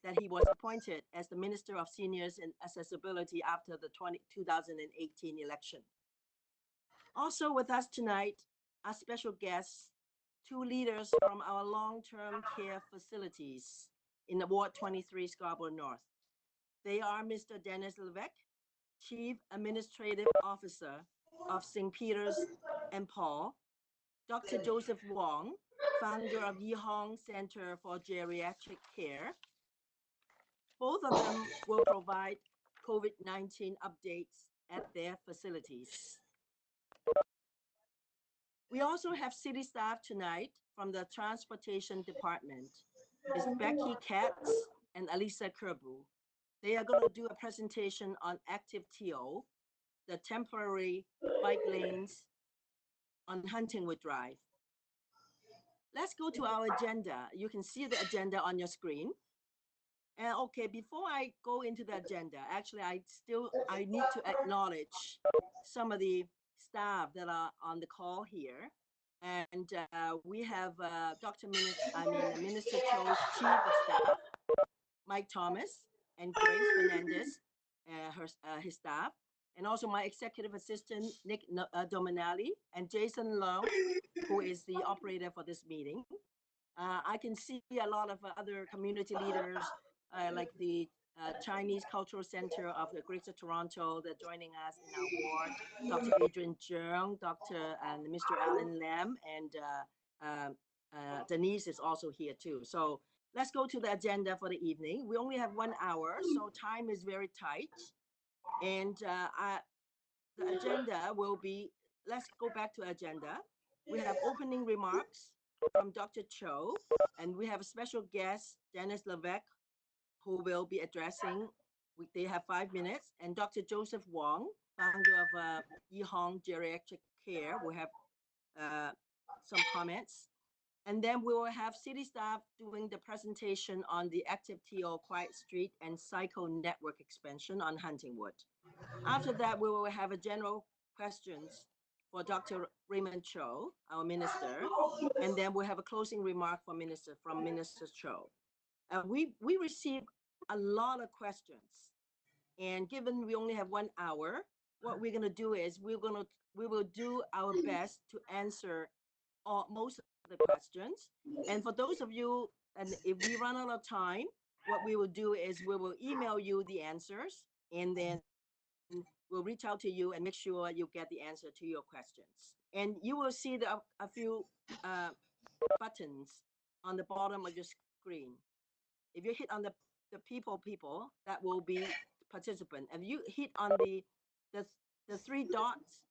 that he was appointed as the Minister of Seniors and Accessibility after the 2018 election. Also with us tonight are special guests, two leaders from our long-term care facilities in Ward 23, Scarborough North. They are Mr. Dennis Levesque, Chief Administrative Officer of St. Peter's and Paul, Dr. Joseph Wong, founder of Yi-Hong Center for Geriatric Care. Both of them will provide COVID-19 updates at their facilities. We also have city staff tonight from the Transportation Department, Ms. Becky Katz and Alisa Kerbu. They are going to do a presentation on active TO, the temporary bike lanes on Huntingwood Drive. Let's go to our agenda. You can see the agenda on your screen. And okay, before I go into the agenda, actually, I need to acknowledge some of the staff that are on the call here. And we have Minister Cho's Chief of Staff, Mike Thomas, and Grace Fernandez, his staff, and also my executive assistant, Nick Dominelli, and Jason Lowe, who is the operator for this meeting. I can see a lot of other community leaders, like the Chinese Cultural Center of the Greater Toronto. They're joining us in our ward. Dr. Adrian Zheng, Dr. and Mr. Alan Lam, and Denise is also here too. So let's go to the agenda for the evening. We only have 1 hour, so time is very tight. And the agenda will be, let's go back to agenda. We have opening remarks from Dr. Cho, and we have a special guest, Dennis Levesque, who will be addressing. They have 5 minutes, and Dr. Joseph Wong, founder of Yi-Hong Geriatric Care, will have some comments. And then we will have city staff doing the presentation on the active TO Quiet Street and Cycle Network expansion on Huntingwood. After that, we will have a general questions for Dr. Raymond Cho, our minister, and then we'll have a closing remark from Minister Cho. We received a lot of questions, and given we only have 1 hour, what we're going to do is we will do our best to answer most of the questions. And for those of you, and if we run out of time, what we will do is we will email you the answers, and then we'll reach out to you and make sure you get the answer to your questions. And you will see a few buttons on the bottom of your screen. If you hit on the people, that will be participant. If you hit on the 3 dots,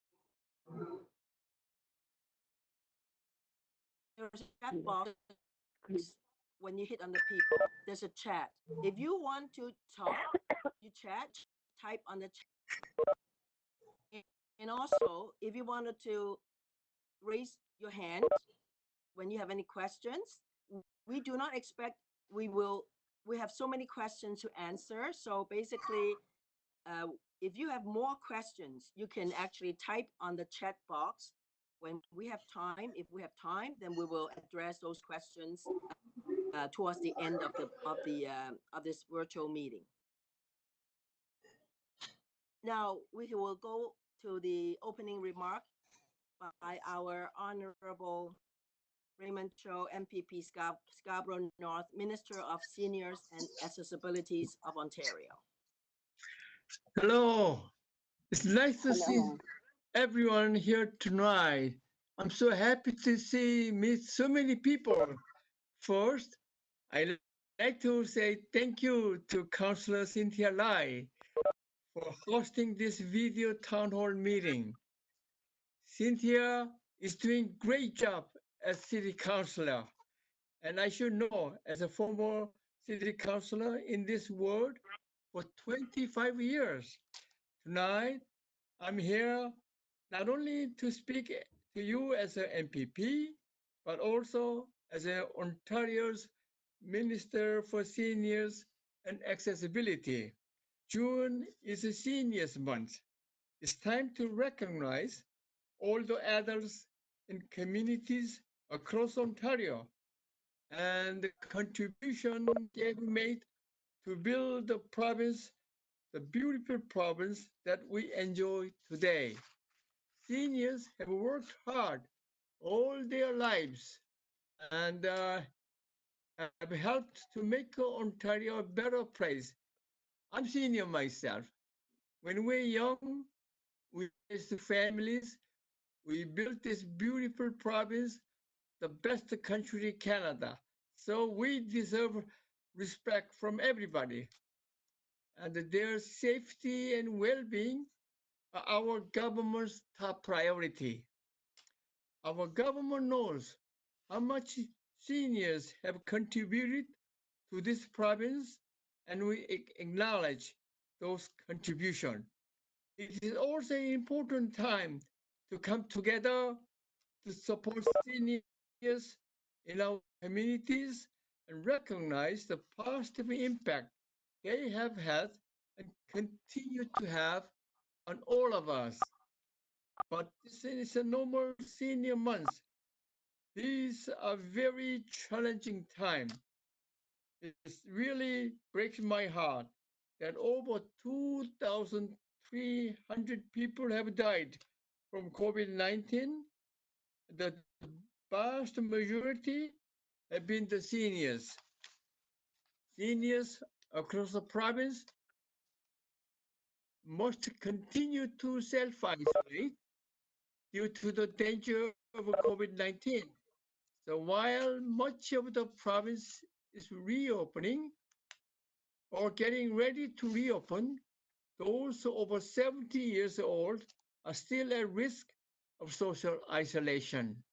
there's a chat box. When you hit on the people, there's a chat. If you want to talk, you chat, type on the chat. And also, if you wanted to raise your hand when you have any questions, we do not expect we have so many questions to answer. So basically, if you have more questions, you can actually type on the chat box. When we have time, if we have time, then we will address those questions towards the end of this virtual meeting. Now we will go to the opening remark by our Honorable Raymond Cho, MPP, Scarborough North, Minister of Seniors and Accessibilities of Ontario. Hello, it's nice to see everyone here tonight. I'm so happy to meet so many people. First, I'd like to say thank you to Councillor Cynthia Lai for hosting this video town hall meeting. Cynthia is doing a great job as City Councillor, and I should know, as a former City Councillor in this ward for 25 years. Tonight, I'm here not only to speak to you as an MPP, but also as Ontario's Minister for Seniors and Accessibility. June is a Seniors Month. It's time to recognize all the adults in communities across Ontario and the contribution they've made to build the province, the beautiful province that we enjoy today. Seniors have worked hard all their lives and have helped to make Ontario a better place. I'm senior myself. When we're young, we raised families, we built this beautiful province, the best country in Canada. So we deserve respect from everybody. And their safety and well-being are our government's top priority. Our government knows how much seniors have contributed to this province, and we acknowledge those contributions. It is also an important time to come together to support seniors in our communities and recognize the positive impact they have had and continue to have on all of us. But this is a normal senior month. These are very challenging time. It really breaks my heart that over 2,300 people have died from COVID-19. The vast majority have been the seniors. Seniors across the province must continue to self-isolate due to the danger of COVID-19. So while much of the province is reopening or getting ready to reopen, those over 70 years old are still at risk of social isolation.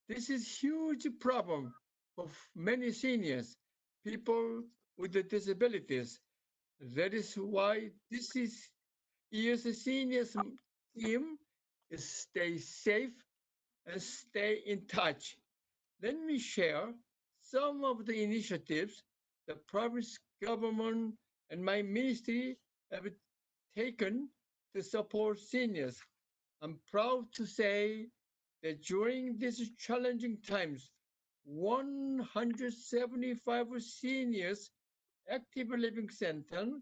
This is a huge problem for many seniors, people with the disabilities. That is why this year's seniors theme is stay safe and stay in touch. Let me share some of the initiatives the province government and my ministry have taken to support seniors. I'm proud to say that during these challenging times, 175 seniors active living center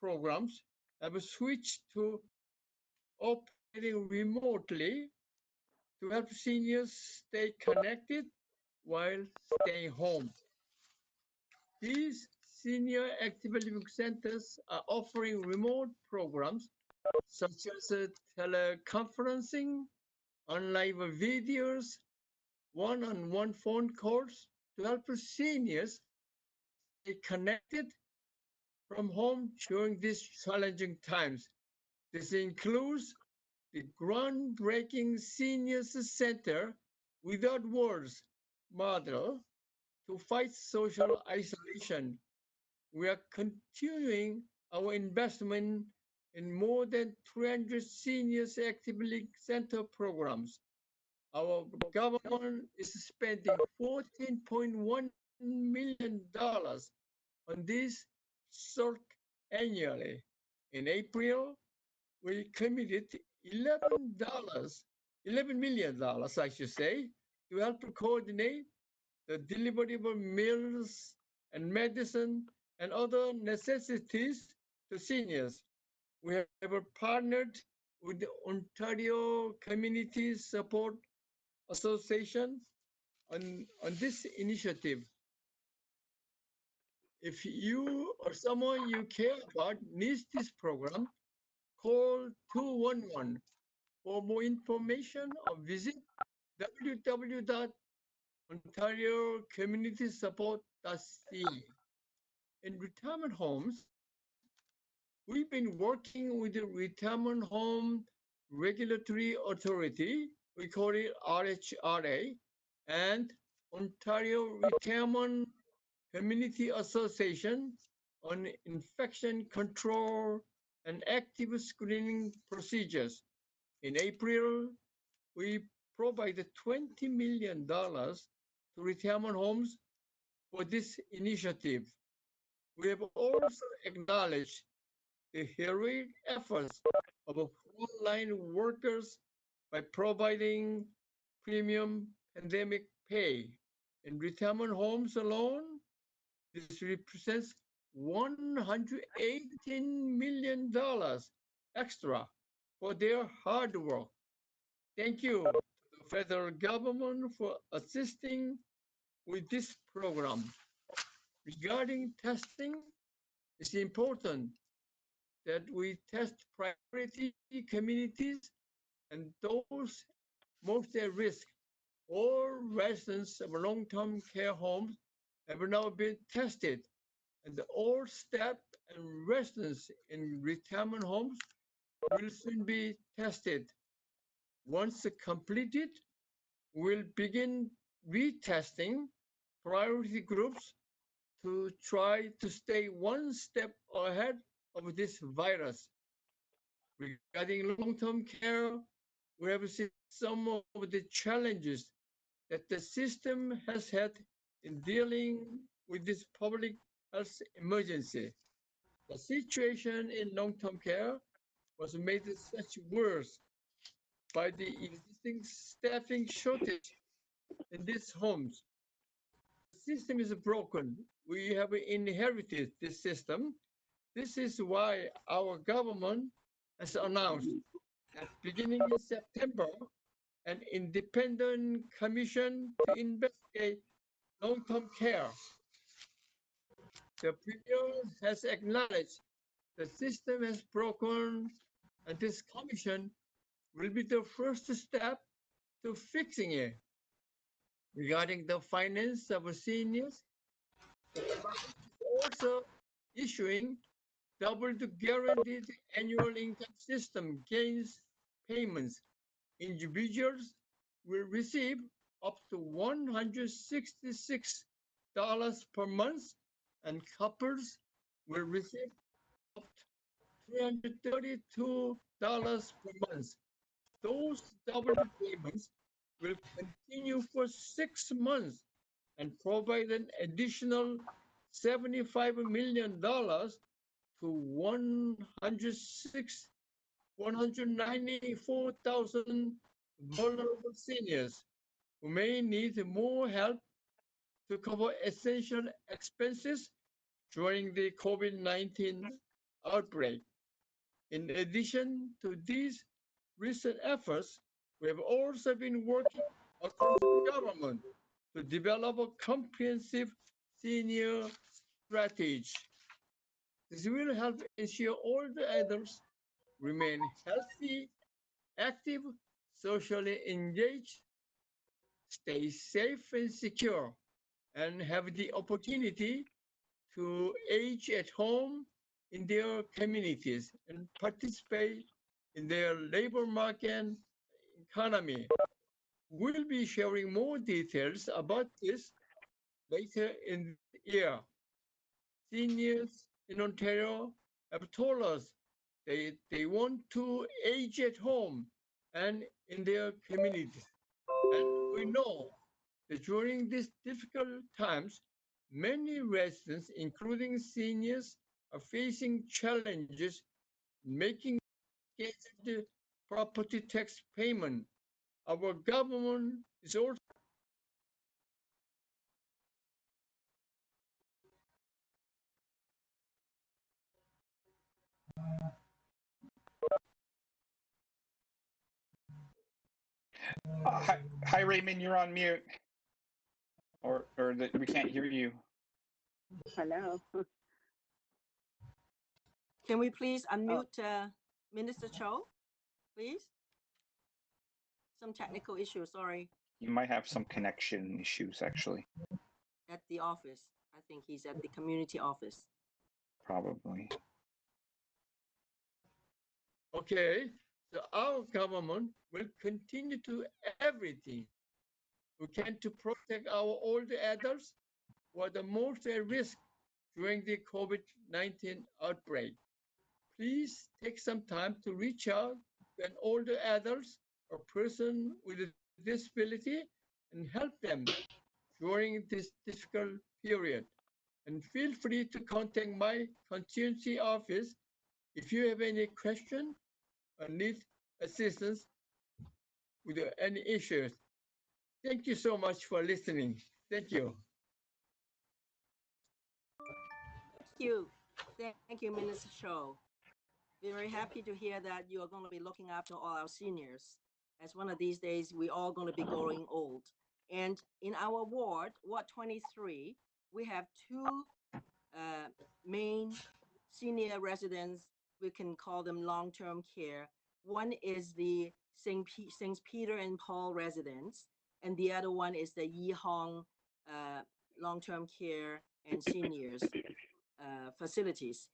programs have switched to operating remotely to help seniors stay connected while staying home. These senior active living centers are offering remote programs such as teleconferencing, online videos, one-on-one phone calls to help seniors stay connected from home during these challenging times. This includes the groundbreaking Seniors Center Without Words model to fight social isolation. We are continuing our investment in more than 300 seniors actively center programs. Our government is spending $14.1 million on this sort annually. In April, we committed $11 million, I should say, to help coordinate the delivery of meals and medicine and other necessities to seniors. We have partnered with the Ontario Community Support Association on this initiative. If you or someone you care about needs this program, call 211 for more information or visit www.ontariocommunitysupport.ca. In retirement homes, we've been working with the Retirement Home Regulatory Authority, we call it RHRA, and Ontario Retirement Community Association on infection control and active screening procedures. In April, we provided $20 million to retirement homes for this initiative. We have also acknowledged the heroic efforts of frontline workers by providing premium pandemic pay. In retirement homes alone, this represents $118 million extra for their hard work. Thank you to the federal government for assisting with this program. Regarding testing, it's important that we test priority communities and those most at risk. All residents of long-term care homes have now been tested, and all staff and residents in retirement homes will soon be tested. Once completed, we'll begin retesting priority groups to try to stay one step ahead of this virus. Regarding long-term care, we have seen some of the challenges that the system has had in dealing with this public health emergency. The situation in long-term care was made such worse by the existing staffing shortage in these homes. The system is broken. We have inherited this system. This is why our government has announced that beginning in September, an independent commission to investigate long-term care. The Premier has acknowledged the system has broken, and this commission will be the first step to fixing it. Regarding the finance of seniors, the department is also issuing double the guaranteed annual income system gains payments. Individuals will receive up to $166 per month, and couples will receive up to $332 per month. Those double payments will continue for 6 months and provide an additional $75 million to 194,000 vulnerable seniors who may need more help to cover essential expenses during the COVID-19 outbreak. In addition to these recent efforts, we have also been working across the government to develop a comprehensive senior strategy. This will help ensure all the adults remain healthy, active, socially engaged, stay safe and secure, and have the opportunity to age at home in their communities and participate in their labor market and economy. We'll be sharing more details about this later in the year. Seniors in Ontario have told us they want to age at home and in their communities. And we know that during these difficult times, many residents, including seniors, are facing challenges making scheduled property tax payment. Our government is also Hi, Raymond, you're on mute. We can't hear you. Hello. Can we please unmute Minister Cho, please? Some technical issues, sorry, You might have some connection issues, actually, at the office. I think he's at the community office. probably. okay. So our government will continue to everything we can to protect our older adults who are the most at risk during the COVID-19 outbreak. Please take some time to reach out to an older adult or person with a disability and help them during this difficult period. And feel free to contact my constituency office if you have any question or need assistance with any issues. Thank you so much for listening. Thank you. you. Thank you, Minister Cho. Very happy to hear that you are going to be looking after all our seniors. As one of these days, we're all going to be growing old. And in our ward, Ward 23, we have two main senior residents. We can call them long-term care. One is the St. Peter and Paul residence, and the other one is the Yi Hong long-term care and seniors facilities.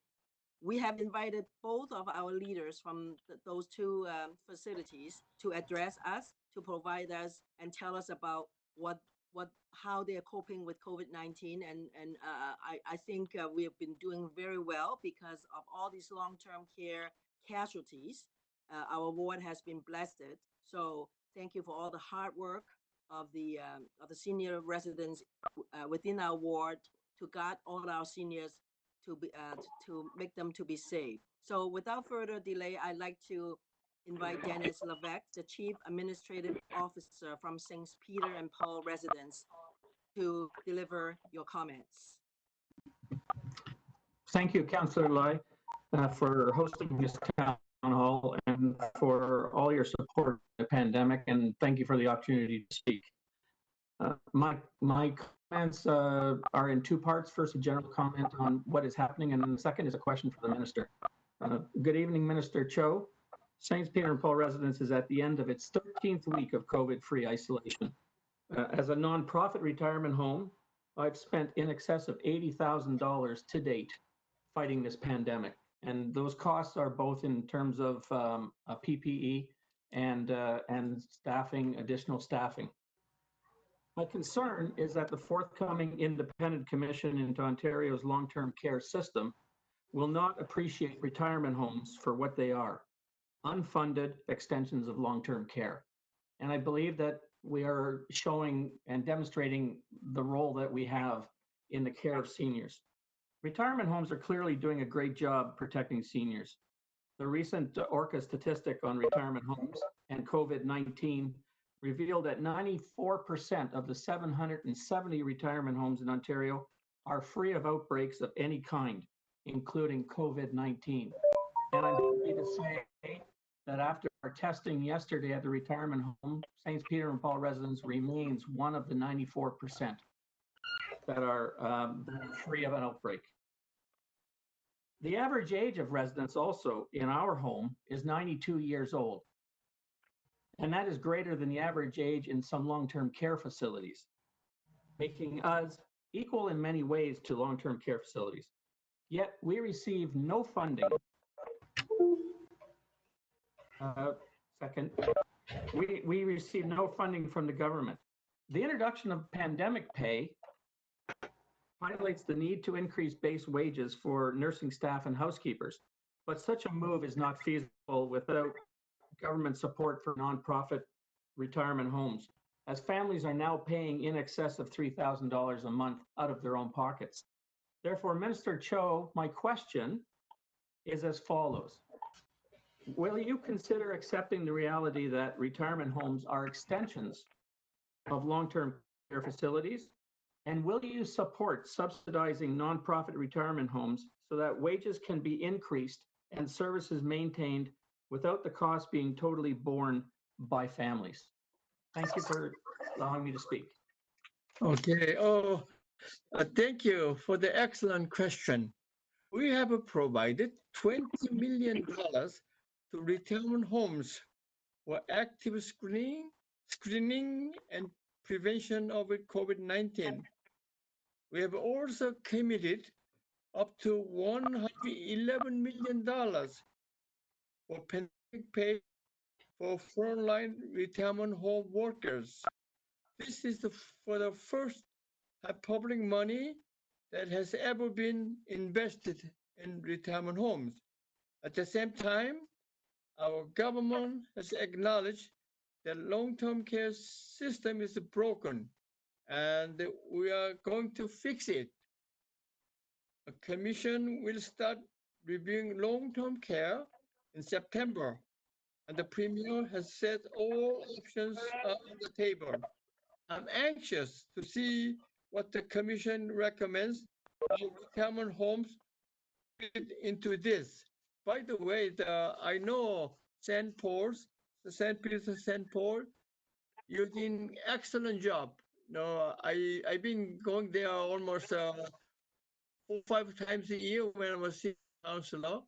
We have invited both of our leaders from those two facilities to address us, to provide us and tell us about how they're coping with COVID-19. And I think we have been doing very well because of all these long-term care casualties. Our ward has been blessed. So thank you for all the hard work of the senior residents within our ward to guard all our seniors, to make them to be safe. So without further delay, I'd like to invite Dennis Levesque, the Chief Administrative Officer from St. Peter and Paul residence, to deliver your comments. Thank you, Councillor Lai, for hosting this town hall and for all your support of the pandemic, and thank you for the opportunity to speak. My comments are in two parts. First, a general comment on what is happening, and then the second is a question for the Minister. Good evening, Minister Cho. St. Peter and Paul residence is at the end of its 13th week of COVID-free isolation. As a nonprofit retirement home, I've spent in excess of $80,000 to date fighting this pandemic. And those costs are both in terms of PPE and staffing, additional staffing. My concern is that the forthcoming independent commission into Ontario's long-term care system will not appreciate retirement homes for what they are: unfunded extensions of long-term care. And I believe that we are showing and demonstrating the role that we have in the care of seniors. Retirement homes are clearly doing a great job protecting seniors. The recent ORCA statistic on retirement homes and COVID-19 revealed that 94% of the 770 retirement homes in Ontario are free of outbreaks of any kind, including COVID-19. And I'm happy to say that after our testing yesterday at the retirement home, St. Peter and Paul residence remains one of the 94% that are free of an outbreak. The average age of residents also in our home is 92 years old. And that is greater than the average age in some long-term care facilities, making us equal in many ways to long-term care facilities. Yet we receive no funding. We receive no funding from the government. The introduction of pandemic pay highlights the need to increase base wages for nursing staff and housekeepers, but such a move is not feasible without government support for nonprofit retirement homes, as families are now paying in excess of $3,000 a month out of their own pockets. Therefore, Minister Cho, my question is as follows. Will you consider accepting the reality that retirement homes are extensions of long-term care facilities? And will you support subsidizing nonprofit retirement homes so that wages can be increased and services maintained without the cost being totally borne by families? Thank you for allowing me to speak. Okay. Thank you for the excellent question. We have provided $20 million to retirement homes for active screening and prevention of COVID-19. We have also committed up to $111 million for pandemic pay for frontline retirement home workers. This is for the first public money that has ever been invested in retirement homes. At the same time, our government has acknowledged that long-term care system is broken and we are going to fix it. A commission will start reviewing long-term care in September, and the Premier has said all options are on the table. I'm anxious to see what the Commission recommends how retirement homes into this. By the way, I know St. Paul's, the St. Peter St. Paul, you're doing excellent job. No, I've been going there almost 4-5 times a year when I was city councillor.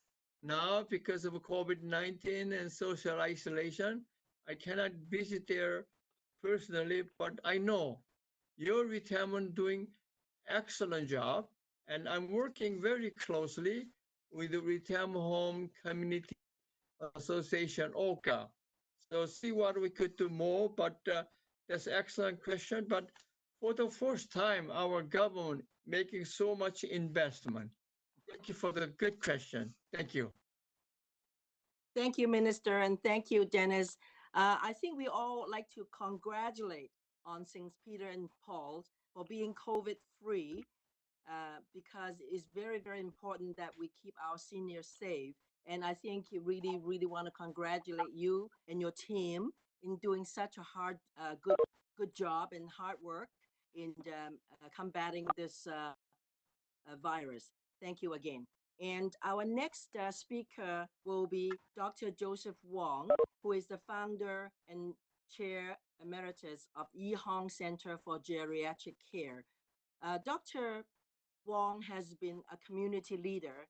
Now, because of COVID-19 and social isolation, I cannot visit there personally, but I know your retirement doing excellent job, and I'm working very closely with the Retirement Home Community Association, OCA. So see what we could do more, but that's an excellent question. But for the first time, our government making so much investment. Thank you for the good question. Thank you. Thank you, Minister, and thank you, Dennis. I think we all like to congratulate on St. Peter and Paul's for being COVID-free, because it's very, very important that we keep our seniors safe. And I think you really, really want to congratulate you and your team in doing such a hard, good job and hard work in combating this virus. Thank you again. And our next speaker will be Dr. Joseph Wong, who is the founder and chair emeritus of Yi Hong Center for Geriatric Care. Dr. Wong has been a community leader,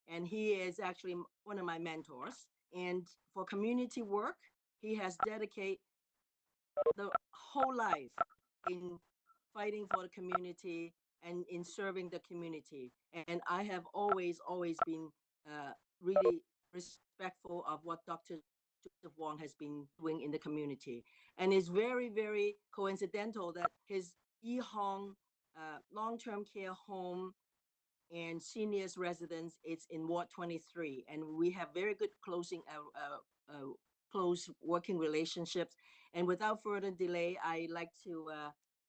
and he is actually one of my mentors. And for community work, he has dedicated the whole life in fighting for the community and in serving the community. And I have always been really respectful of what Dr. Joseph Wong has been doing in the community. And it's very, very coincidental that his Yi Hong long-term care home and seniors residence is in Ward 23. And we have very good close working relationships. And without further delay, I'd like to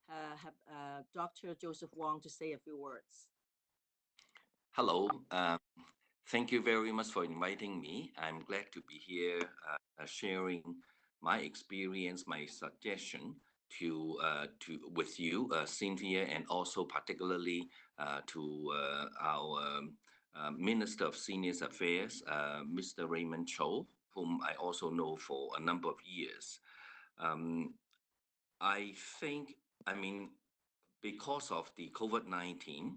have Dr. Joseph Wong to say a few words. Hello. Thank you very much for inviting me. I'm glad to be here sharing my experience, my suggestion with you, Cynthia, and also particularly to our Minister of Seniors Affairs, Mr. Raymond Cho, whom I also know for a number of years. I think, because of the COVID-19,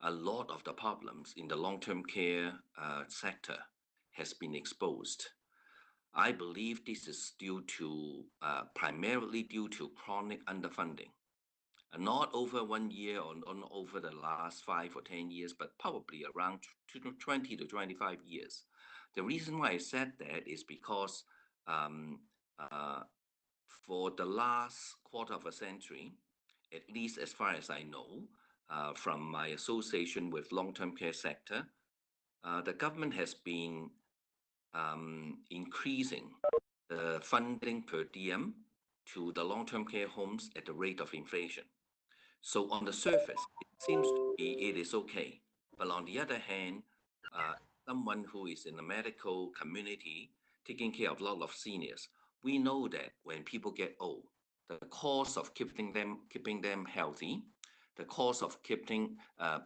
a lot of the problems in the long-term care sector has been exposed. I believe this is due to, primarily due to chronic underfunding. Not over 1 year or over the last 5 or 10 years, but probably around 20 to 25 years. The reason why I said that is because for the last quarter of a century, at least as far as I know, from my association with long-term care sector, the government has been increasing the funding per diem to the long-term care homes at the rate of inflation. So on the surface, it seems to be it is okay. But on the other hand, someone who is in the medical community taking care of a lot of seniors, we know that when people get old, the cost of keeping them healthy, the cost of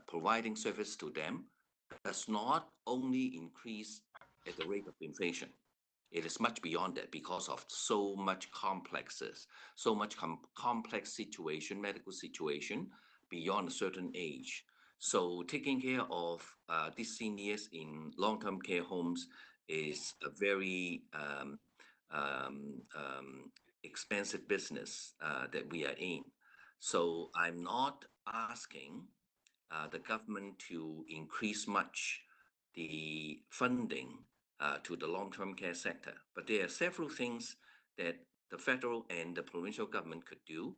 providing service to them does not only increase at the rate of inflation. It is much beyond that because of so much complexes, so much complex situation, medical situation beyond a certain age. So taking care of these seniors in long-term care homes is a very expensive business that we are in. So I'm not asking the government to increase much the funding to the long-term care sector, but there are several things that the federal and the provincial government could do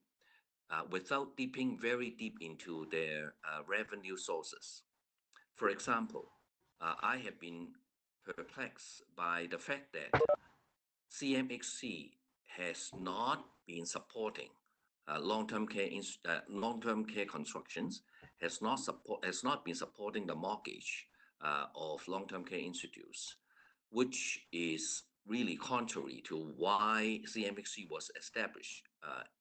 without dipping very deep into their revenue sources. For example, I have been perplexed by the fact that CMHC has not been supporting long-term care constructions, has not been supporting the mortgage of long-term care institutes, which is really contrary to why CMHC was established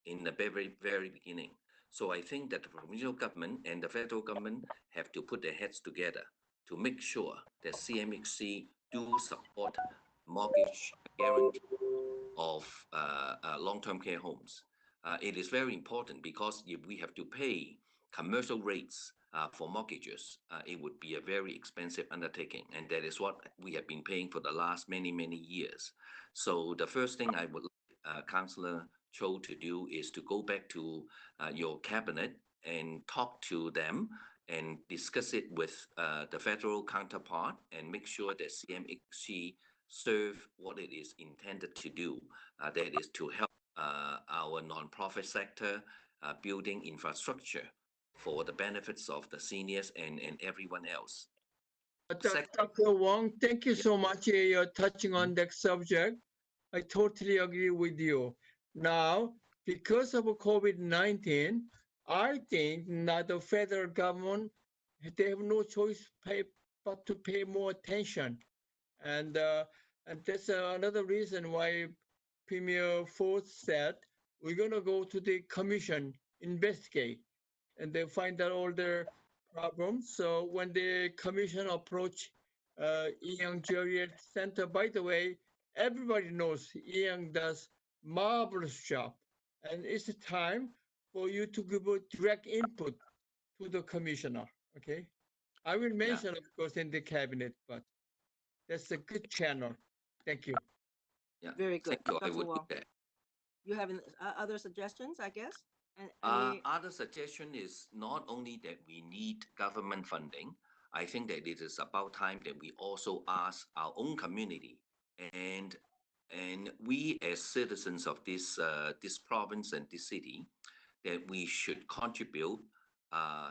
in the very, very beginning. So I think that the provincial government and the federal government have to put their heads together to make sure that CMHC do support mortgage guarantee of long-term care homes. It is very important because if we have to pay commercial rates for mortgages, it would be a very expensive undertaking, and that is what we have been paying for the last many years. So the first thing I would like Councillor Cho to do is to go back to your cabinet and talk to them and discuss it with the federal counterpart and make sure that CMHC serve what it is intended to do, that is to help our non-profit sector building infrastructure for the benefits of the seniors and everyone else. Dr. Wong, thank you so much. You're touching on that subject. I totally agree with you. Now, because of COVID-19, I think now the federal government, they have no choice but to pay more attention. And that's another reason why Premier Ford said, we're going to go to the commission, investigate, and they find out all their problems. So when the commission approached Young Geriatric Center, by the way, everybody knows Young does marvelous job. And it's time for you to give a direct input to the commissioner, okay? I will mention, of course, in the cabinet, but that's a good channel. Thank you. Yeah, Very good. thank you. I Dr. would do Wong. that. You have other suggestions, I guess? And Other suggestion is not only that we need government funding, I think that it is about time that we also ask our own community and we as citizens of this this province and this city, that we should contribute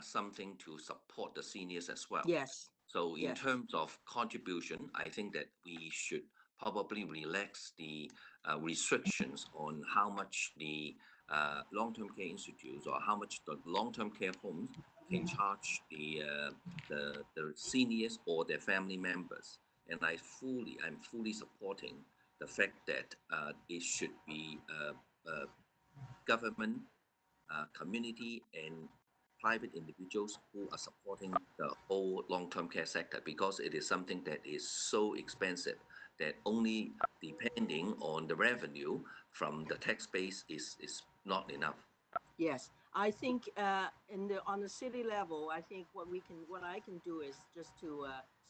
something to support the seniors as well. yes, So in Yes. terms of contribution, I think that we should probably relax the restrictions on how much the long-term care institutes or how much the long-term care homes can charge the seniors or their family members. And I'm fully supporting the fact that it should be government, community, and private individuals who are supporting the whole long-term care sector, because it is something that is so expensive that only depending on the revenue from the tax base is not enough. yes. I think on the city level, I think what I can do is just to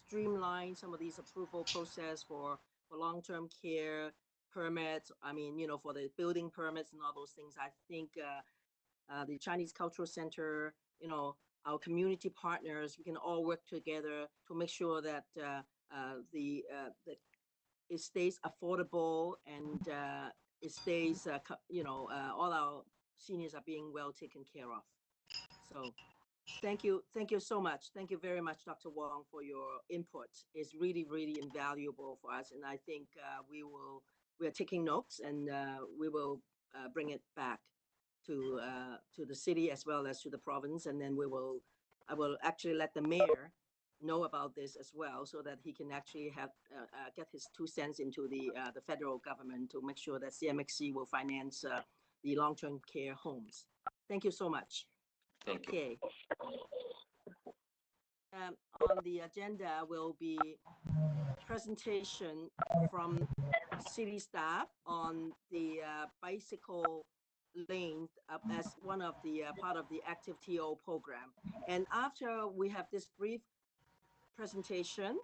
streamline some of these approval process for long-term care permits. I mean, for the building permits and all those things. I think the Chinese Cultural Center, our community partners, we can all work together to make sure that that it stays affordable and it stays, all our seniors are being well taken care of. So thank you so much. Thank you very much, Dr. Wong, for your input. It's really invaluable for us, and I think we are taking notes, and we will bring it back to the city as well as to the province, and then I will actually let the mayor know about this as well, so that he can actually have get his 2 cents into the federal government to make sure that CMHC will finance the long-term care homes. Thank you so much. Thank you. Okay. On the agenda will be presentation from city staff on the bicycle lane as one of the part of the active TO program. And after we have this brief presentation,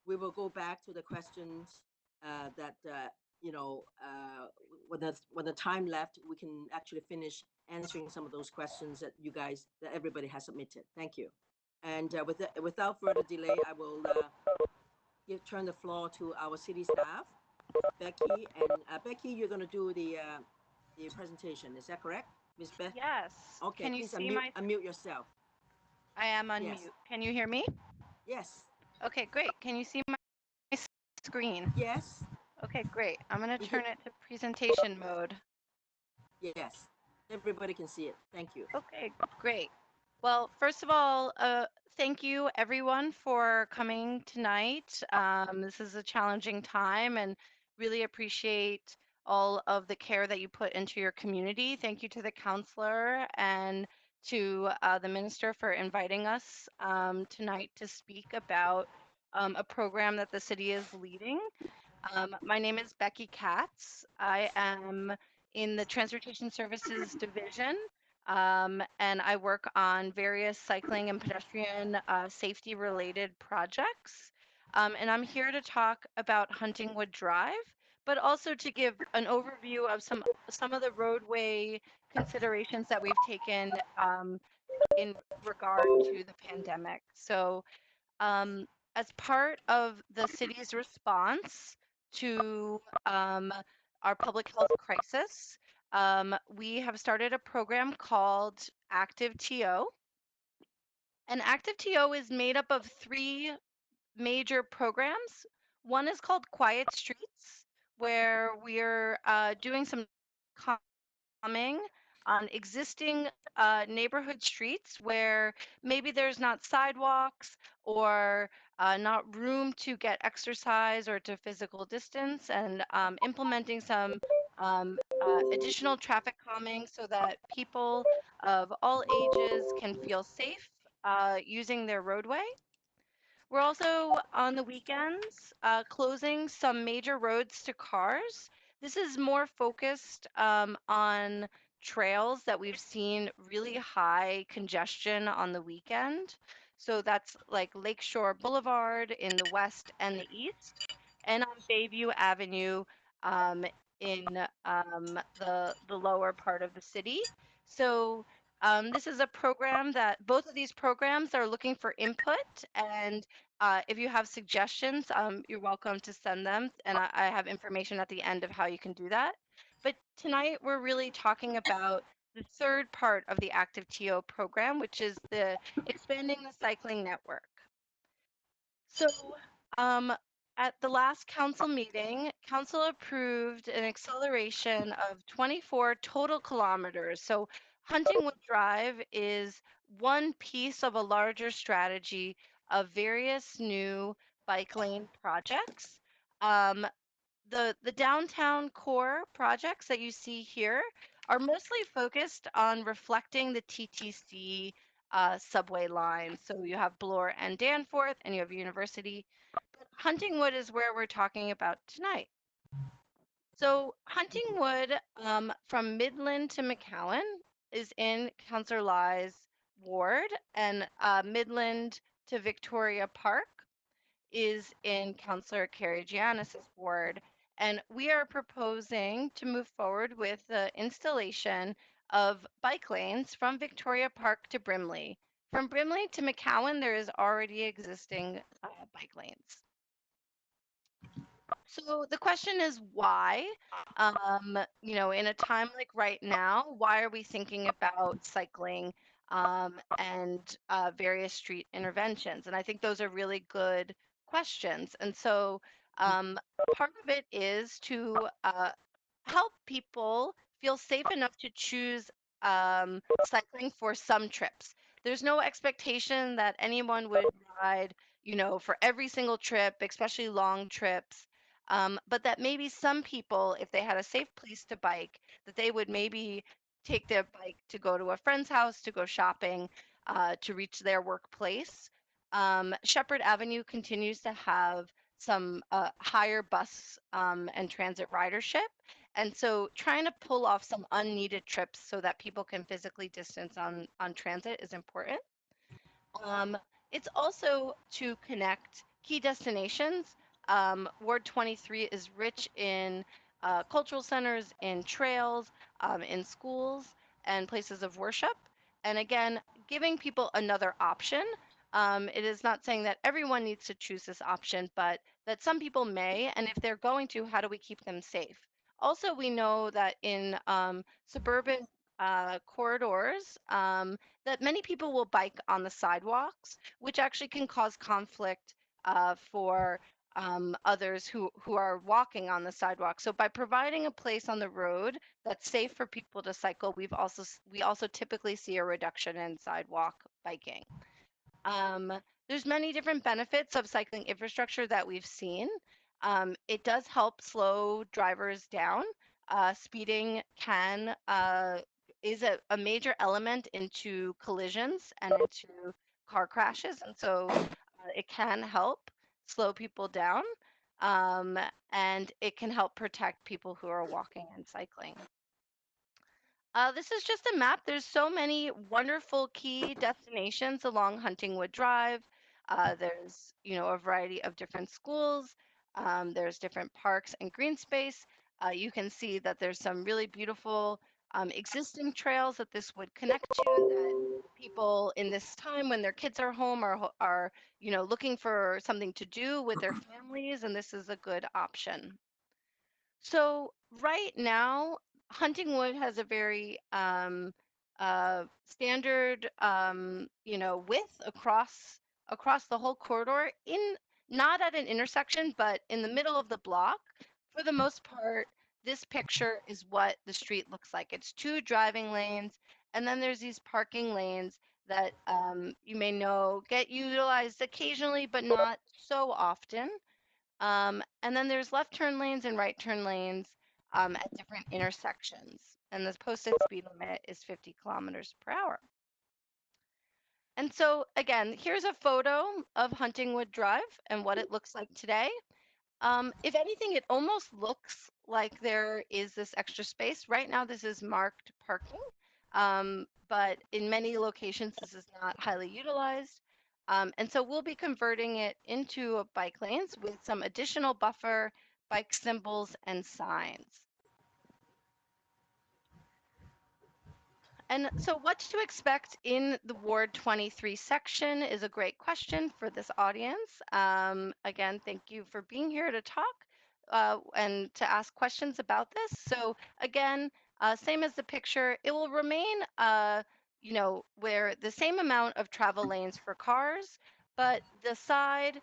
we will go back to the questions that when the time left, we can actually finish answering some of those questions that everybody has submitted. Thank you. And without further delay, I will turn the floor to our city staff, Becky. And Becky, you're going to do the presentation. Is that correct, Ms. Beth? Yes. Okay. Can you please see unmute yourself. I am on Yes. mute. Can you hear me? Yes. Okay, great. Can you see my screen? Yes. Okay, great. I'm going to turn it to presentation mode. Yes. Everybody can see it. Thank you. Okay, great. Well, first of all, thank you everyone for coming tonight. This is a challenging time, and really appreciate all of the care that you put into your community. Thank you to the counselor and to the minister for inviting us tonight to speak about a program that the city is leading. My name is Becky Katz. I am in the Transportation Services Division, and I work on various cycling and pedestrian safety related projects. And I'm here to talk about Huntingwood Drive, but also to give an overview of some of the roadway considerations that we've taken in regard to the pandemic. So as part of the city's response to our public health crisis, we have started a program called Active TO. And Active TO is made up of three major programs. One is called Quiet Streets, where we're doing some calming on existing neighborhood streets where maybe there's not sidewalks or not room to get exercise or to physical distance, and implementing some additional traffic calming so that people of all ages can feel safe using their roadway. We're also on the weekends closing some major roads to cars. This is more focused on trails that we've seen really high congestion on the weekend. So that's like Lakeshore Boulevard in the west and the east, and on Bayview Avenue um, in the lower part of the city. So this is a program that both of these programs are looking for input, and if you have suggestions, you're welcome to send them, and I have information at the end of how you can do that. But tonight we're really talking about the third part of the Active TO program, which is the expanding the cycling network. So at the last council meeting, council approved an acceleration of 24 total kilometers. So Huntingwood Drive is one piece of a larger strategy of various new bike lane projects. The downtown core projects that you see here are mostly focused on reflecting the TTC subway line. So you have Bloor and Danforth, and you have University. But Huntingwood is where we're talking about tonight. So Huntingwood from Midland to McCowan is in Councillor Lai's ward, and Midland to Victoria Park is in Councillor Karygiannis's ward. And we are proposing to move forward with the installation of bike lanes from Victoria Park to Brimley. From Brimley to McCowan, there is already existing bike lanes. So the question is why? You know, in a time like right now, why are we thinking about cycling and various street interventions? And I think those are really good questions. And so part of it is to help people feel safe enough to choose cycling for some trips. There's no expectation that anyone would ride, you know, for every single trip, especially long trips. But that maybe some people, if they had a safe place to bike, that they would maybe take their bike to go to a friend's house, to go shopping, to reach their workplace. Shepherd Avenue continues to have some higher bus and transit ridership. And so trying to pull off some unneeded trips so that people can physically distance on transit is important. It's also to connect key destinations. Ward 23 is rich in cultural centers, in trails, in schools, and places of worship. And again, giving people another option. It is not saying that everyone needs to choose this option, but that some people may. And if they're going to, how do we keep them safe? Also, we know that in suburban corridors, that many people will bike on the sidewalks, which actually can cause conflict for others who are walking on the sidewalk. So by providing a place on the road that's safe for people to cycle, we also typically see a reduction in sidewalk biking. There's many different benefits of cycling infrastructure that we've seen. It does help slow drivers down. Speeding can is a major element into collisions and into car crashes, and so it can help slow people down, and it can help protect people who are walking and cycling. This is just a map. There's so many wonderful key destinations along Huntingwood Drive. There's, a variety of different schools. There's different parks and green space. You can see that there's some really beautiful existing trails that this would connect to, that people in this time when their kids are home are looking for something to do with their families, and this is a good option. So right now, Huntingwood has a very standard, width across the whole corridor. Not at an intersection, but in the middle of the block. For the most part, this picture is what the street looks like. It's 2 driving lanes, and then there's these parking lanes that you may know get utilized occasionally, but not so often. And then there's left turn lanes and right turn lanes at different intersections. And the posted speed limit is 50 kilometers per hour. And so again, here's a photo of Huntingwood Drive and what it looks like today. If anything, it almost looks like there is this extra space. Right now, this is marked parking, but in many locations, this is not highly utilized. And so we'll be converting it into bike lanes with some additional buffer, bike symbols, and signs. And so what to expect in the Ward 23 section is a great question for this audience. Again, thank you for being here to talk and to ask questions about this. So again, same as the picture, it will remain, where the same amount of travel lanes for cars, but the side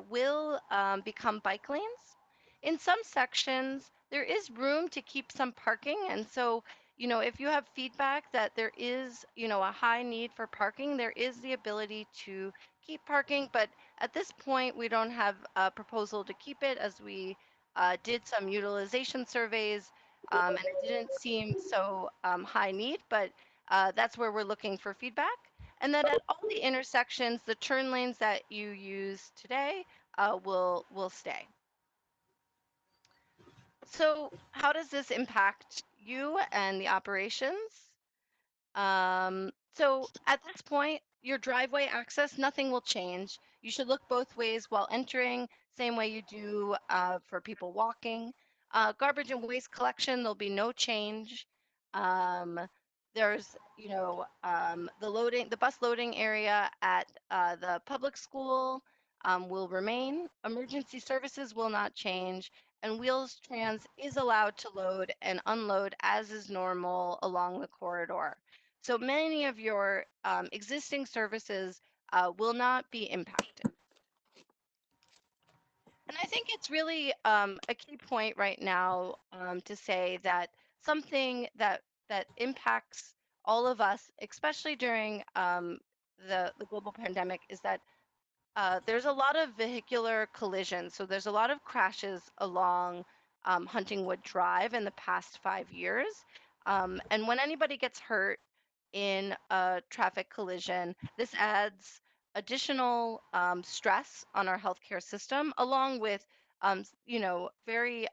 will become bike lanes. In some sections, there is room to keep some parking, and so if you have feedback that there is, a high need for parking, there is the ability to keep parking. But at this point, we don't have a proposal to keep it, as we did some utilization surveys, and it didn't seem so high need, but that's where we're looking for feedback. And then at all the intersections, the turn lanes that you use today will stay. So how does this impact you and the operations? So at this point, your driveway access, nothing will change. You should look both ways while entering, same way you do for people walking. Garbage and waste collection, there'll be no change. There's, the bus loading area at the public school will remain. Emergency services will not change. And Wheels Trans is allowed to load and unload as is normal along the corridor. So many of your existing services will not be impacted. And I think it's really a key point right now to say that something that impacts all of us, especially during the global pandemic, is that there's a lot of vehicular collisions. So there's a lot of crashes along Huntingwood Drive in the past 5 years. And when anybody gets hurt in a traffic collision, this adds additional stress on our healthcare system, along with, very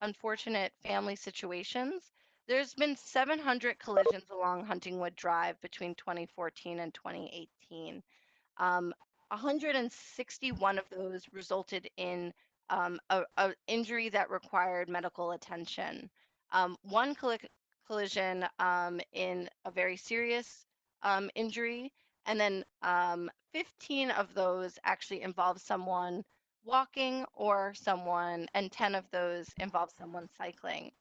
unfortunate family situations. There's been 700 collisions along Huntingwood Drive between 2014 and 2018. 161 of those resulted in a injury that required medical attention. One collision in a very serious injury, and then 15 of those actually involve someone walking and 10 of those involve someone cycling.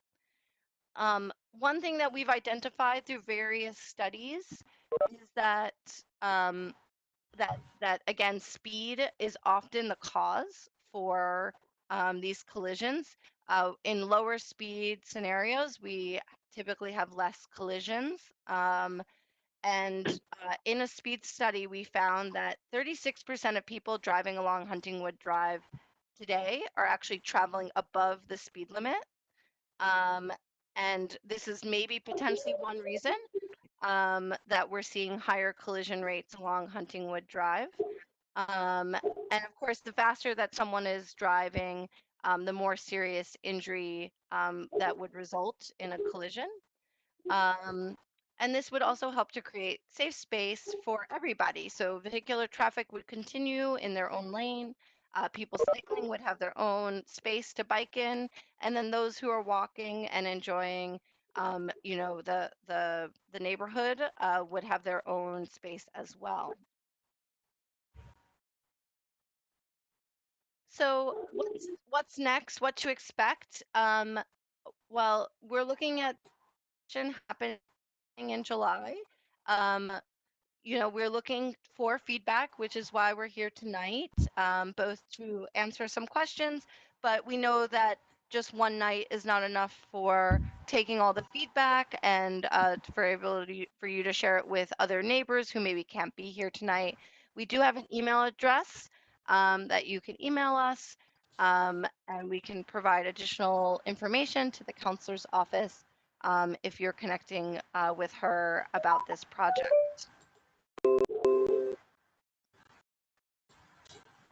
One thing that we've identified through various studies is that that again, speed is often the cause for these collisions. In lower speed scenarios, we typically have less collisions. And in a speed study, we found that 36% of people driving along Huntingwood Drive today are actually traveling above the speed limit. And this is maybe potentially one reason that we're seeing higher collision rates along Huntingwood Drive. And of course, the faster that someone is driving, the more serious injury that would result in a collision. And this would also help to create safe space for everybody. So vehicular traffic would continue in their own lane. People cycling would have their own space to bike in, and then those who are walking and enjoying, the neighborhood would have their own space as well. So what's next? What to expect? Well, we're looking at happening in July. We're looking for feedback, which is why we're here tonight, both to answer some questions, but we know that just one night is not enough for taking all the feedback and for you to share it with other neighbors who maybe can't be here tonight. We do have an email address that you can email us, and we can provide additional information to the counselor's office if you're connecting with her about this project.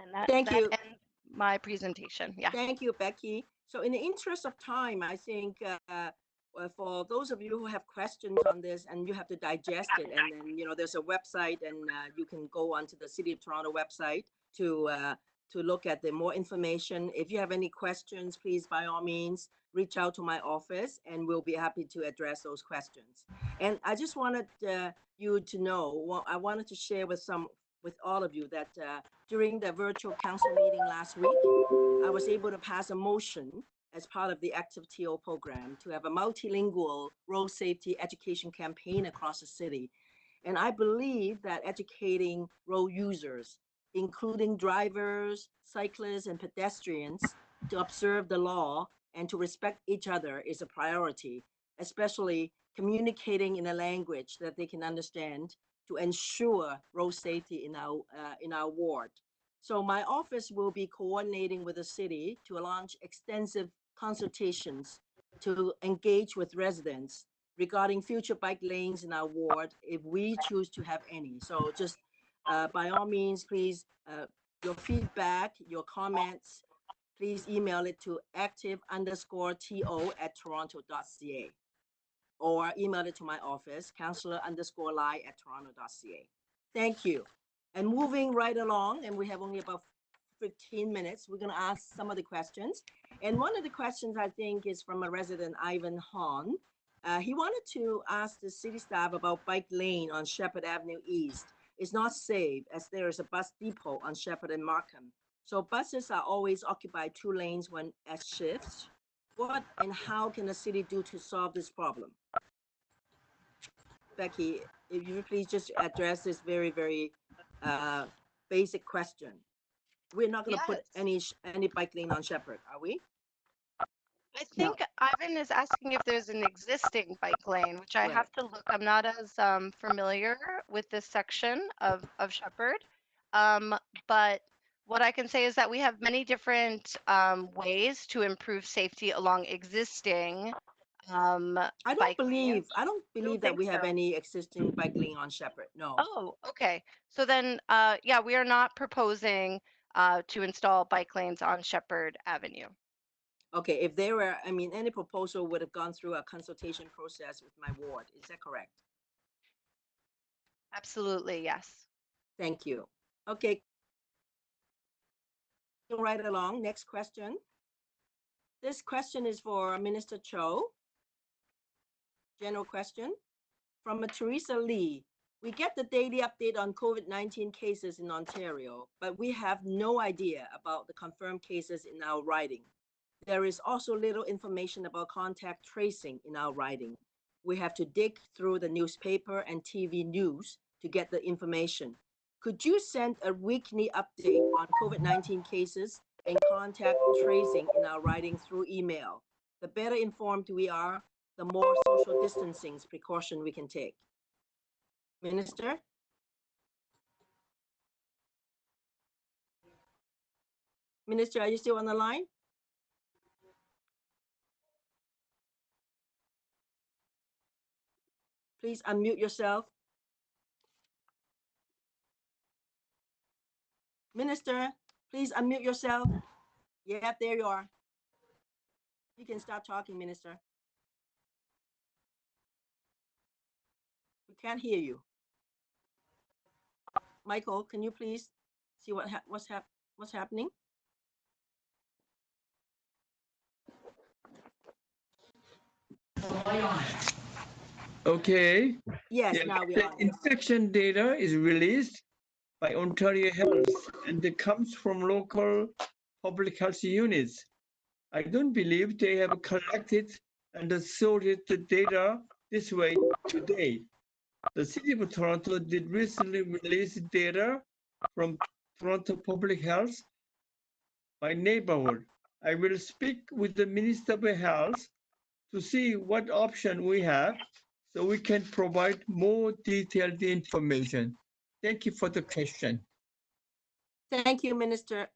And Thank you. ends my presentation. Yeah. Thank you, Becky. So in the interest of time, I think for those of you who have questions on this and you have to digest it, and then, there's a website, and you can go onto the City of Toronto website to look at the more information. If you have any questions, please, by all means, reach out to my office and we'll be happy to address those questions. And I just wanted you to know, well, I wanted to share with all of you that during the virtual council meeting last week, I was able to pass a motion as part of the Active TO program to have a multilingual road safety education campaign across the city. And I believe that educating road users, including drivers, cyclists, and pedestrians, to observe the law and to respect each other is a priority, especially communicating in a language that they can understand to ensure road safety in our ward. So my office will be coordinating with the city to launch extensive consultations to engage with residents regarding future bike lanes in our ward if we choose to have any. So just by all means, please, your feedback, your comments, please email it to active_TO@toronto.ca or email it to my office, Councillor_Lai@toronto.ca. Thank you. And moving right along, and we have only about 15 minutes, we're going to ask some of the questions. And one of the questions, I think, is from a resident, Ivan Hahn. He wanted to ask the city staff about bike lane on Shepherd Avenue East. It's not safe as there is a bus depot on Shepherd and Markham. So buses are always occupied 2 lanes when at shifts. What and how can the city do to solve this problem? Becky, if you please just address this very, very basic question. We're not going to put any bike lane on Shepherd, are we? I think Ivan is asking if there's an existing bike lane, which I have to look. I'm not as familiar with this section of Shepherd. But what I can say is that we have many different ways to improve safety along existing I don't believe that we have any existing bike lane on Shepherd. No. Oh, okay. So then, yeah, we are not proposing to install bike lanes on Shepherd Avenue. Okay, if there were, any proposal would have gone through a consultation process with my ward. Is that correct? Absolutely, yes. Thank you. Okay. Right along, next question. This question is for Minister Cho. General question from Teresa Lee. We get the daily update on COVID-19 cases in Ontario, but we have no idea about the confirmed cases in our riding. There is also little information about contact tracing in our riding. We have to dig through the newspaper and TV news to get the information. Could you send a weekly update on COVID-19 cases and contact tracing in our riding through email? The better informed we are, the more social distancing precaution we can take. Minister? Minister, are you still on the line? please unmute yourself. Minister, please unmute yourself. Yeah, there you are. You can start talking, Minister. We can't hear you. Michael, can you please see what's happening? Okay. Yes, Yeah, now we the are. infection data is released by Ontario Health and it comes from local public health units. I don't believe they have collected and sorted the data this way today. The City of Toronto did recently release data from Toronto Public Health by neighborhood. I will speak with the Minister of Health to see what option we have so we can provide more detailed information. Thank you for the question. Thank you, Minister.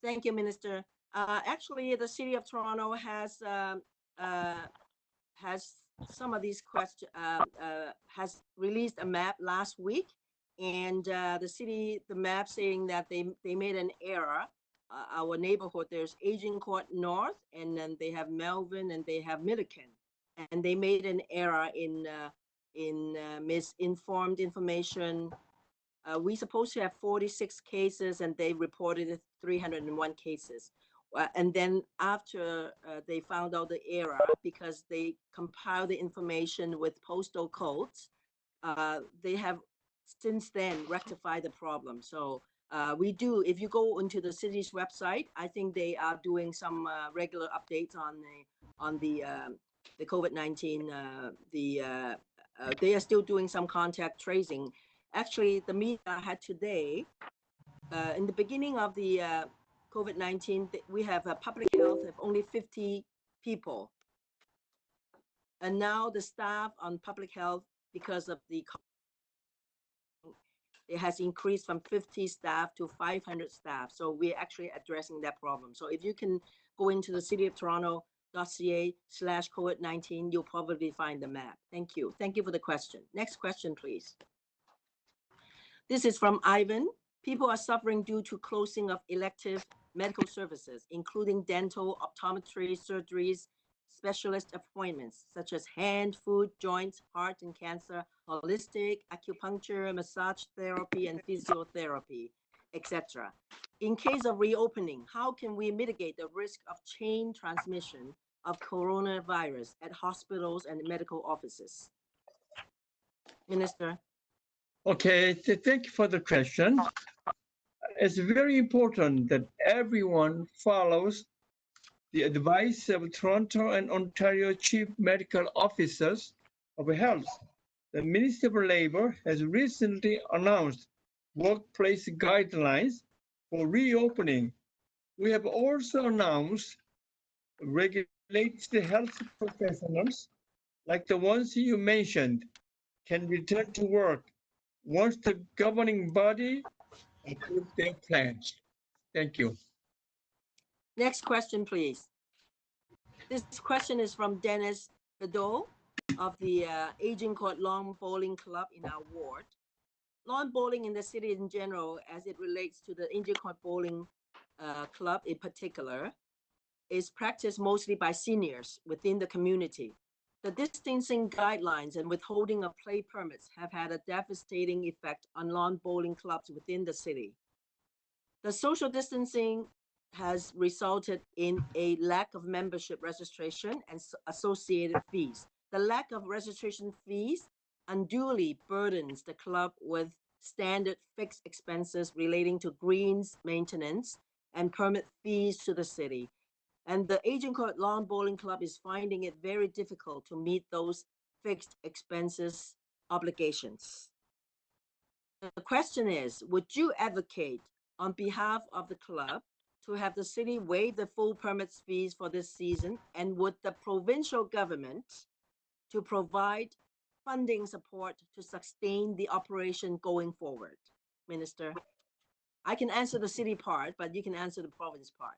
Thank you, Minister. Actually, the City of Toronto has some of these questions, has released a map last week, and the map saying that they made an error. Our neighborhood, there's Agincourt North, and then they have Melvin, and they have Milliken, and they made an error in misinformed information. We supposed to have 46 cases, and they reported 301 cases. And then after they found out the error, because they compiled the information with postal codes, they have since then rectified the problem. So we do, if you go into the city's website, I think they are doing some regular updates on the COVID-19. They are still doing some contact tracing. Actually, the meeting I had today, in the beginning of the COVID-19, we have public health of only 50 people. And now the staff on public health, because of the, it has increased from 50 staff to 500 staff. So we're actually addressing that problem. So if you can go into the City of Toronto.ca/COVID-19, you'll probably find the map. Thank you. Thank you for the question. Next question, please. This is from Ivan. People are suffering due to closing of elective medical services, including dental, optometry, surgeries, specialist appointments, such as hand, foot, joints, heart and cancer, holistic, acupuncture, massage therapy, and physiotherapy, etc. In case of reopening, how can we mitigate the risk of chain transmission of coronavirus at hospitals and medical offices? Minister. Okay, thank you for the question. It's very important that everyone follows the advice of Toronto and Ontario Chief Medical Officers of Health. The Ministry of Labour has recently announced workplace guidelines for reopening. We have also announced regulated health professionals, like the ones you mentioned, can return to work once the governing body approves their plans. Thank you. Next question, please. This question is from Dennis Bedeau of the Agincourt Lawn Bowling Club in our ward. Lawn bowling in the city in general, as it relates to the Agincourt Bowling Club in particular, is practiced mostly by seniors within the community. The distancing guidelines and withholding of play permits have had a devastating effect on lawn bowling clubs within the city. The social distancing has resulted in a lack of membership registration and associated fees. The lack of registration fees unduly burdens the club with standard fixed expenses relating to greens maintenance and permit fees to the city. And the Agincourt Lawn Bowling Club is finding it very difficult to meet those fixed expenses obligations. The question is, would you advocate on behalf of the club to have the city waive the full permits fees for this season? And would the provincial government to provide funding support to sustain the operation going forward? Minister, I can answer the city part, but you can answer the province part.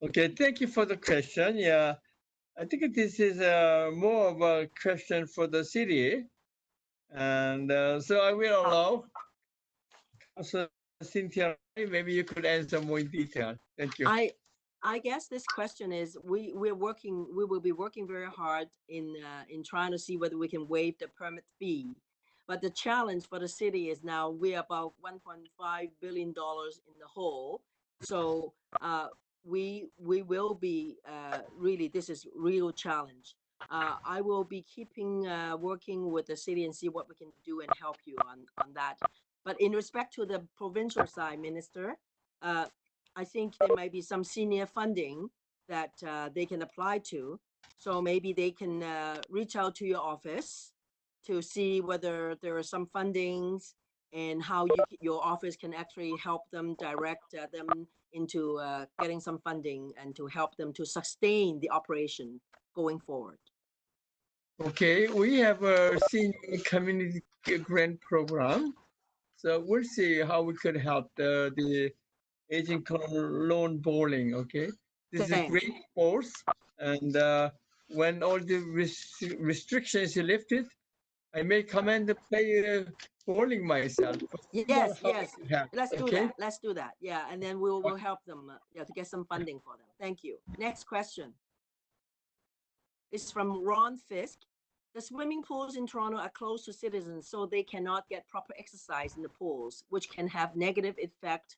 Okay, thank you for the question. Yeah, I think this is more of a question for the city. And so I will allow Councillor Cynthia, maybe you could answer more in detail. Thank you. I guess this question is we will be working very hard in trying to see whether we can waive the permit fee. But the challenge for the city is now we're about $1.5 billion in the hole. So we will be really, this is real challenge. I will be keeping working with the city and see what we can do and help you on that. But in respect to the provincial side, Minister, I think there might be some senior funding that they can apply to. So maybe they can reach out to your office to see whether there are some fundings and how your office can actually help them direct them into getting some funding and to help them to sustain the operation going forward. Okay, we have a senior community grant program. So we'll see how we could help the aging loan bowling. Okay, this is a great course, and when all the restrictions are lifted, I may come and play bowling myself. Yes, let's do that. Let's do that. Yeah, and then we'll help them to get some funding for them. Thank you. Next question is from Ron Fisk. The swimming pools in Toronto are closed to citizens, so they cannot get proper exercise in the pools, which can have negative effect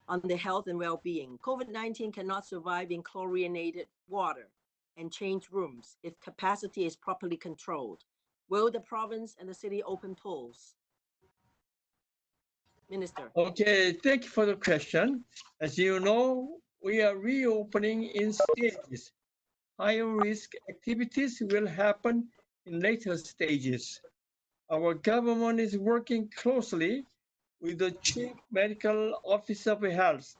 on their health and well-being. COVID-19 cannot survive in chlorinated water and change rooms if capacity is properly controlled. Will the province and the city open pools? Minister. Okay, thank you for the question. As you know, we are reopening in stages. Higher risk activities will happen in later stages. Our government is working closely with the Chief Medical Officer of Health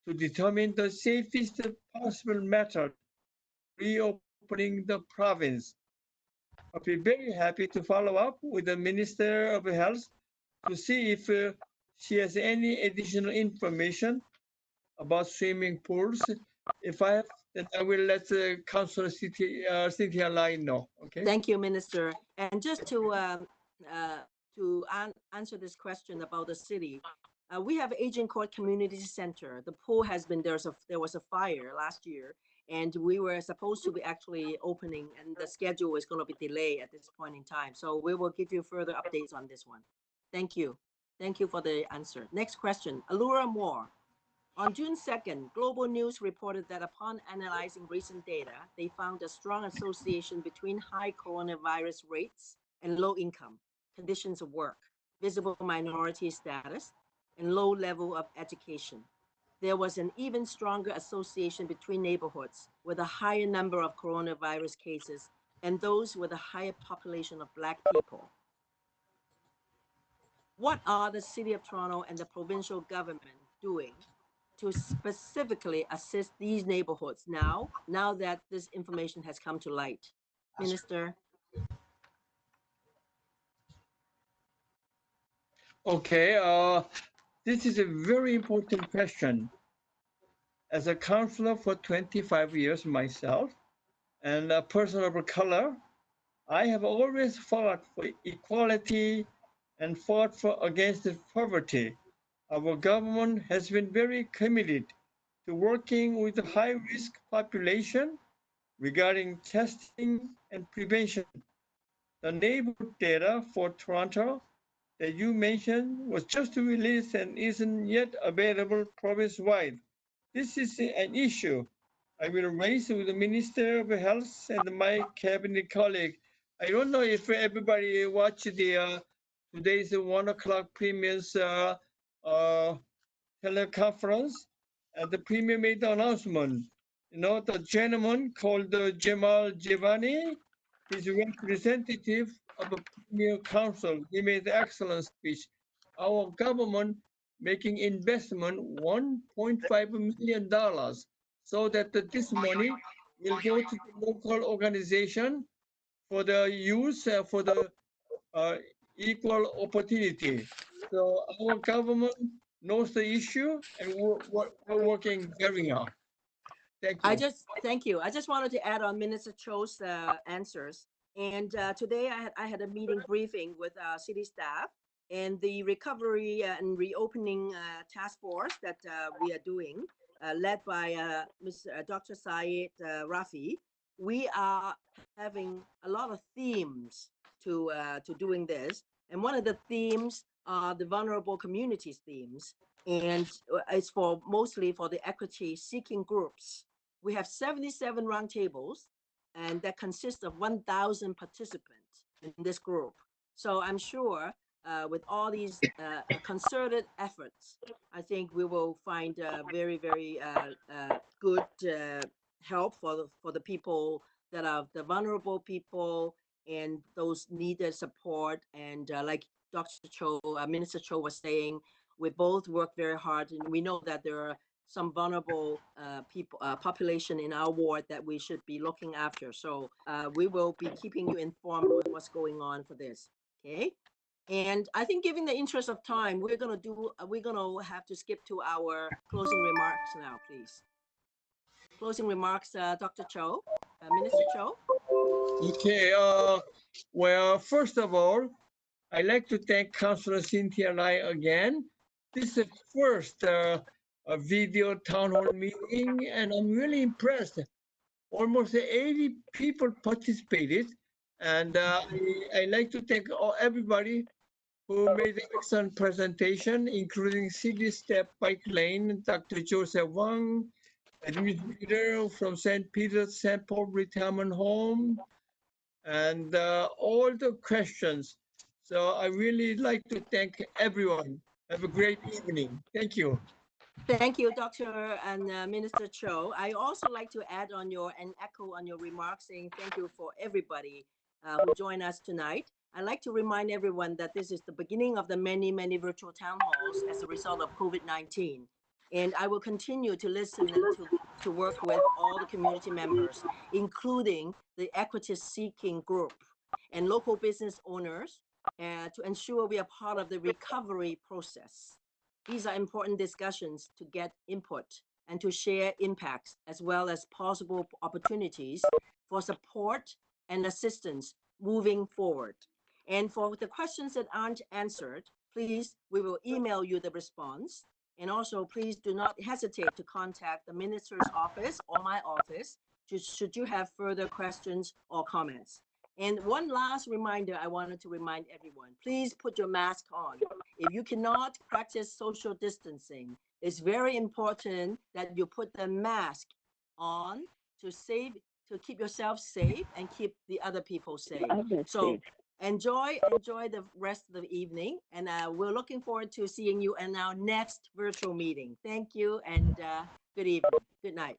to determine the safest possible method reopening the province. I'll be very happy to follow up with the Minister of Health to see if she has any additional information about swimming pools. If I have, then I will let Councillor Cynthia Lai know. Okay. Thank you, Minister. And just to answer this question about the city, we have Aging Court Community Center. The pool has been there was a fire last year, and we were supposed to be actually opening, and the schedule is going to be delayed at this point in time. So we will give you further updates on this one. Thank you. Thank you for the answer. Next question, Allura Moore. On June 2nd, Global News reported that upon analyzing recent data, they found a strong association between high coronavirus rates and low income, conditions of work, visible minority status, and low level of education. There was an even stronger association between neighborhoods with a higher number of coronavirus cases and those with a higher population of Black people. What are the City of Toronto and the provincial government doing to specifically assist these neighborhoods now that this information has come to light? Minister. Okay, this is a very important question. As a councillor for 25 years myself, and a person of color, I have always fought for equality and fought against poverty. Our government has been very committed to working with the high-risk population regarding testing and prevention. The neighborhood data for Toronto that you mentioned was just released and isn't yet available province-wide. This is an issue I will raise with the Minister of Health and my cabinet colleague. I don't know if everybody watched the today's 1 o'clock Premier's teleconference, and the Premier made the announcement. You know, the gentleman called Jamal Giovanni, he's a representative of the Premier Council. He made an excellent speech. Our government making investment $1.5 million so that this money will go to the local organization for the use for the equal opportunity. So our government knows the issue, and we're working very hard. Thank you. Thank you. I just wanted to add on Minister Cho's answers. And today I had a meeting briefing with city staff and the recovery and reopening task force that we are doing, led by Dr. Syed Rafi. We are having a lot of themes to doing this. And one of the themes are the vulnerable communities themes. And it's mostly for the equity seeking groups. We have 77 roundtables, and that consists of 1,000 participants in this group. So I'm sure with all these concerted efforts, I think we will find very, very good help for the people that are the vulnerable people and those needed support. And like Dr. Cho, Minister Cho was saying, we both work very hard, and we know that there are some vulnerable population in our ward that we should be looking after. So we will be keeping you informed with what's going on for this. Okay. And I think, given the interest of time, we're gonna have to skip to our closing remarks now, please. Closing remarks, Dr. Cho, Minister Cho. Okay. Well, first of all, I'd like to thank Councillor Cynthia Lai again. This is the first a video town hall meeting, and I'm really impressed. Almost 80 people participated, and I'd like to thank everybody who made an excellent presentation, including City Step Bike Lane, Dr. Joseph Wang, administrator from St. Peter's St. Paul Retirement Home, and all the questions. So I really like to thank everyone. Have a great evening. Thank you. Thank you, Dr. and Minister Cho. I also like to add on and echo on your remarks, saying thank you for everybody who joined us tonight. I'd like to remind everyone that this is the beginning of the many, many virtual town halls as a result of COVID-19. And I will continue to listen and to work with all the community members, including the equity-seeking group and local business owners, to ensure we are part of the recovery process. These are important discussions to get input and to share impacts, as well as possible opportunities for support and assistance moving forward. And for the questions that aren't answered, please, we will email you the response. And also, please do not hesitate to contact the minister's office or my office should you have further questions or comments. And one last reminder I wanted to remind everyone, please put your mask on. If you cannot practice social distancing, it's very important that you put the mask on to keep yourself safe and keep the other people safe. So enjoy the rest of the evening, and we're looking forward to seeing you in our next virtual meeting. Thank you, and good evening. Good night.